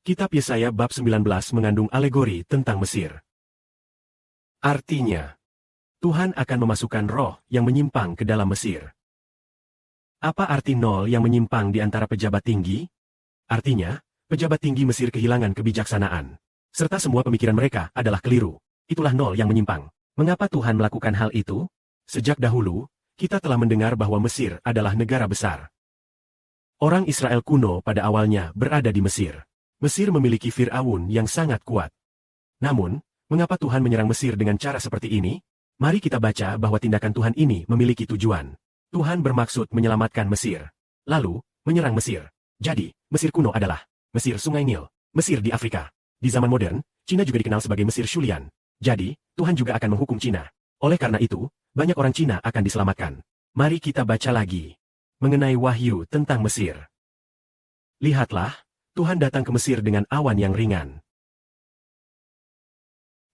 Kitab Yesaya bab 19 mengandung alegori tentang Mesir. Artinya, Tuhan akan memasukkan roh yang menyimpang ke dalam Mesir. Apa arti nol yang menyimpang di antara pejabat tinggi? Artinya, pejabat tinggi Mesir kehilangan kebijaksanaan. Serta semua pemikiran mereka adalah keliru. Itulah nol yang menyimpang. Mengapa Tuhan melakukan hal itu? Sejak dahulu, kita telah mendengar bahwa Mesir adalah negara besar. Orang Israel kuno pada awalnya berada di Mesir. Mesir memiliki Fir'aun yang sangat kuat. Namun, mengapa Tuhan menyerang Mesir dengan cara seperti ini? Mari kita baca bahwa tindakan Tuhan ini memiliki tujuan. Tuhan bermaksud menyelamatkan Mesir. Lalu, menyerang Mesir. Jadi, Mesir kuno adalah Mesir Sungai Nil, Mesir di Afrika. Di zaman modern, Cina juga dikenal sebagai Mesir Shulian. Jadi, Tuhan juga akan menghukum Cina. Oleh karena itu, banyak orang Cina akan diselamatkan. Mari kita baca lagi mengenai wahyu tentang Mesir. Lihatlah, Tuhan datang ke Mesir dengan awan yang ringan.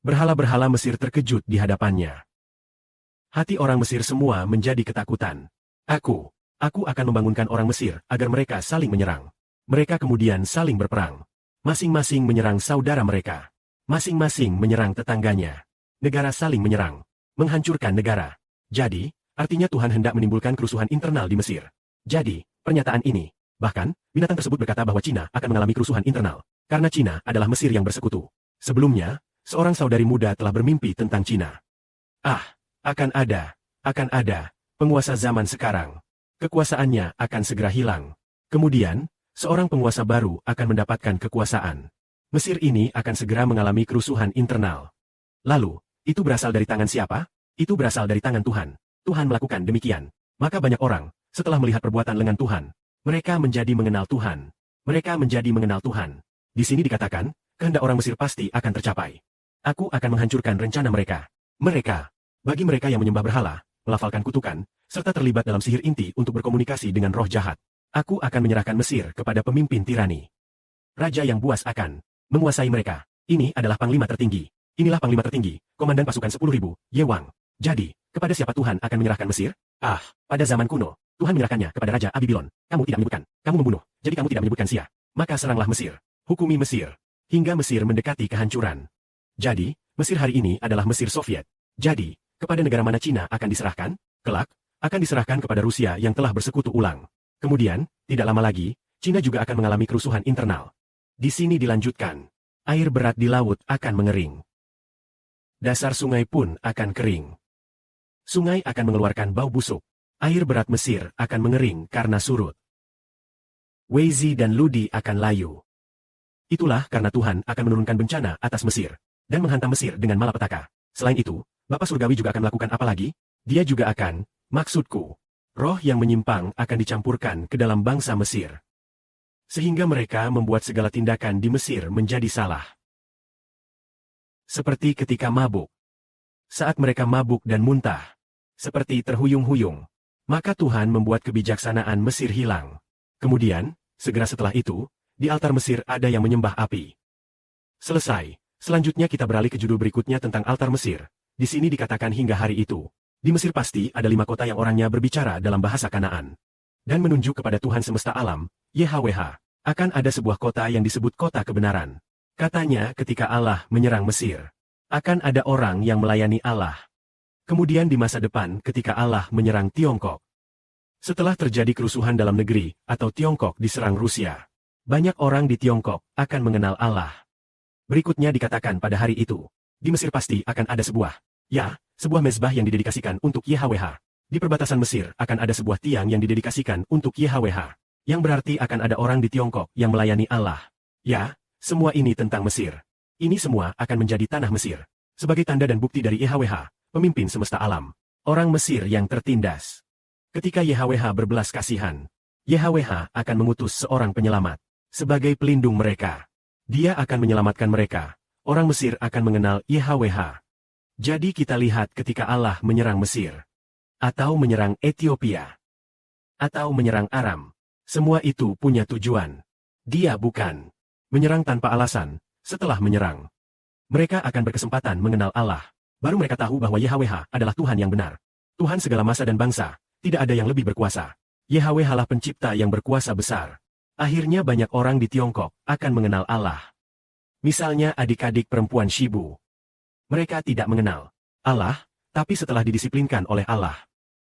Berhala-berhala Mesir terkejut di hadapannya. Hati orang Mesir semua menjadi ketakutan. Aku akan membangunkan orang Mesir agar mereka saling menyerang. Mereka kemudian saling berperang. Masing-masing menyerang saudara mereka. Masing-masing menyerang tetangganya. Negara saling menyerang. Menghancurkan negara. Jadi, artinya Tuhan hendak menimbulkan kerusuhan internal di Mesir. Jadi, pernyataan ini, bahkan, binatang tersebut berkata bahwa Cina akan mengalami kerusuhan internal. Karena Cina adalah Mesir yang bersekutu. Sebelumnya, seorang saudari muda telah bermimpi tentang Cina. Akan ada penguasa zaman sekarang. Kekuasaannya akan segera hilang. Kemudian, seorang penguasa baru akan mendapatkan kekuasaan. Mesir ini akan segera mengalami kerusuhan internal. Lalu, itu berasal dari tangan siapa? Itu berasal dari tangan Tuhan. Tuhan melakukan demikian. Maka banyak orang, setelah melihat perbuatan lengan Tuhan, mereka menjadi mengenal Tuhan. Mereka menjadi mengenal Tuhan. Di sini dikatakan, kehendak orang Mesir pasti akan tercapai. Aku akan menghancurkan rencana mereka. Bagi mereka yang menyembah berhala, melafalkan kutukan, serta terlibat dalam sihir inti untuk berkomunikasi dengan roh jahat, aku akan menyerahkan Mesir kepada pemimpin tirani. Raja yang buas akan menguasai mereka. Ini adalah panglima tertinggi. Inilah panglima tertinggi, komandan pasukan 10.000, Yewang. Jadi, kepada siapa Tuhan akan menyerahkan Mesir? Pada zaman kuno, Tuhan menyerahkannya kepada Raja Abibilon. Kamu tidak menyebutkan, kamu membunuh, jadi kamu tidak menyebutkan Sia. Maka seranglah Mesir, hukumi Mesir, hingga Mesir mendekati kehancuran. Jadi, Mesir hari ini adalah Mesir Soviet. Jadi, kepada negara mana Cina akan diserahkan? Kelak, akan diserahkan kepada Rusia yang telah bersekutu ulang. Kemudian, tidak lama lagi, Cina juga akan mengalami kerusuhan internal. Di sini dilanjutkan, air berat di laut akan mengering. Dasar sungai pun akan kering. Sungai akan mengeluarkan bau busuk. Air berat Mesir akan mengering karena surut. Weizi dan Ludi akan layu. Itulah karena Tuhan akan menurunkan bencana atas Mesir, dan menghantam Mesir dengan malapetaka. Selain itu, Bapa Surgawi juga akan melakukan apa lagi? Dia juga akan, maksudku, roh yang menyimpang akan dicampurkan ke dalam bangsa Mesir. Sehingga mereka membuat segala tindakan di Mesir menjadi salah. Seperti ketika mabuk. Saat mereka mabuk dan muntah. Seperti terhuyung-huyung. Maka Tuhan membuat kebijaksanaan Mesir hilang. Kemudian, segera setelah itu, di altar Mesir ada yang menyembah api. Selesai. Selanjutnya kita beralih ke judul berikutnya tentang altar Mesir. Di sini dikatakan hingga hari itu. Di Mesir pasti ada 5 kota yang orangnya berbicara dalam bahasa Kanaan. Dan menunjuk kepada Tuhan semesta alam, YHWH. Akan ada sebuah kota yang disebut kota kebenaran. Katanya ketika Allah menyerang Mesir, akan ada orang yang melayani Allah. Kemudian di masa depan ketika Allah menyerang Tiongkok. Setelah terjadi kerusuhan dalam negeri, atau Tiongkok diserang Rusia, banyak orang di Tiongkok akan mengenal Allah. Berikutnya dikatakan pada hari itu, di Mesir pasti akan ada sebuah mezbah yang didedikasikan untuk YHWH. Di perbatasan Mesir akan ada sebuah tiang yang didedikasikan untuk YHWH. Yang berarti akan ada orang di Tiongkok yang melayani Allah. Semua ini tentang Mesir. Ini semua akan menjadi tanah Mesir. Sebagai tanda dan bukti dari YHWH. Pemimpin semesta alam. Orang Mesir yang tertindas. Ketika YHWH berbelas kasihan, YHWH akan mengutus seorang penyelamat. Sebagai pelindung mereka. Dia akan menyelamatkan mereka. Orang Mesir akan mengenal YHWH. Jadi kita lihat ketika Allah menyerang Mesir. Atau menyerang Ethiopia. Atau menyerang Aram. Semua itu punya tujuan. Dia bukan menyerang tanpa alasan. Setelah menyerang, mereka akan berkesempatan mengenal Allah. Baru mereka tahu bahwa YHWH adalah Tuhan yang benar. Tuhan segala masa dan bangsa, tidak ada yang lebih berkuasa. YHWH lah pencipta yang berkuasa besar. Akhirnya banyak orang di Tiongkok akan mengenal Allah. Misalnya adik-adik perempuan Shibu. Mereka tidak mengenal Allah, tapi setelah didisiplinkan oleh Allah.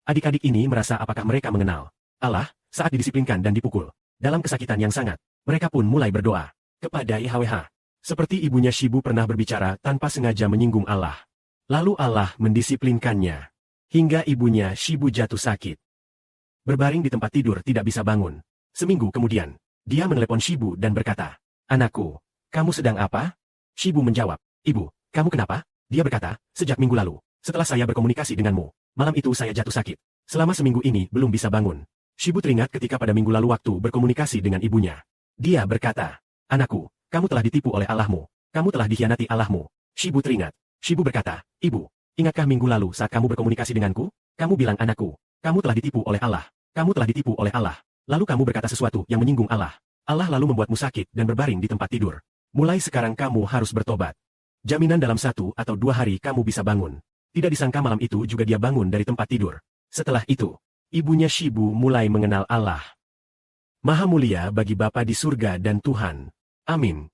Adik-adik ini merasa apakah mereka mengenal Allah saat didisiplinkan dan dipukul. Dalam kesakitan yang sangat, mereka pun mulai berdoa kepada Yahweh. Seperti ibunya Shibu pernah berbicara tanpa sengaja menyinggung Allah. Lalu Allah mendisiplinkannya. Hingga ibunya Shibu jatuh sakit. Berbaring di tempat tidur tidak bisa bangun. Seminggu kemudian, dia menelepon Shibu dan berkata, "Anakku, kamu sedang apa?" Shibu menjawab, "Ibu, kamu kenapa?" Dia berkata, "Sejak minggu lalu, setelah saya berkomunikasi denganmu, malam itu saya jatuh sakit. Selama seminggu ini belum bisa bangun." Shibu teringat ketika pada minggu lalu waktu berkomunikasi dengan ibunya. Dia berkata, "Anakku, kamu telah ditipu oleh Allahmu. Kamu telah dikhianati Allahmu." Shibu teringat. Shibu berkata, "Ibu, ingatkah minggu lalu saat kamu berkomunikasi denganku? Kamu bilang anakku, kamu telah ditipu oleh Allah. Kamu telah ditipu oleh Allah. Lalu kamu berkata sesuatu yang menyinggung Allah. Allah lalu membuatmu sakit dan berbaring di tempat tidur. Mulai sekarang kamu harus bertobat. Jaminan dalam 1 atau 2 hari kamu bisa bangun." Tidak disangka malam itu juga dia bangun dari tempat tidur. Setelah itu, ibunya Shibu mulai mengenal Allah. Maha mulia bagi Bapa di surga dan Tuhan. Amin.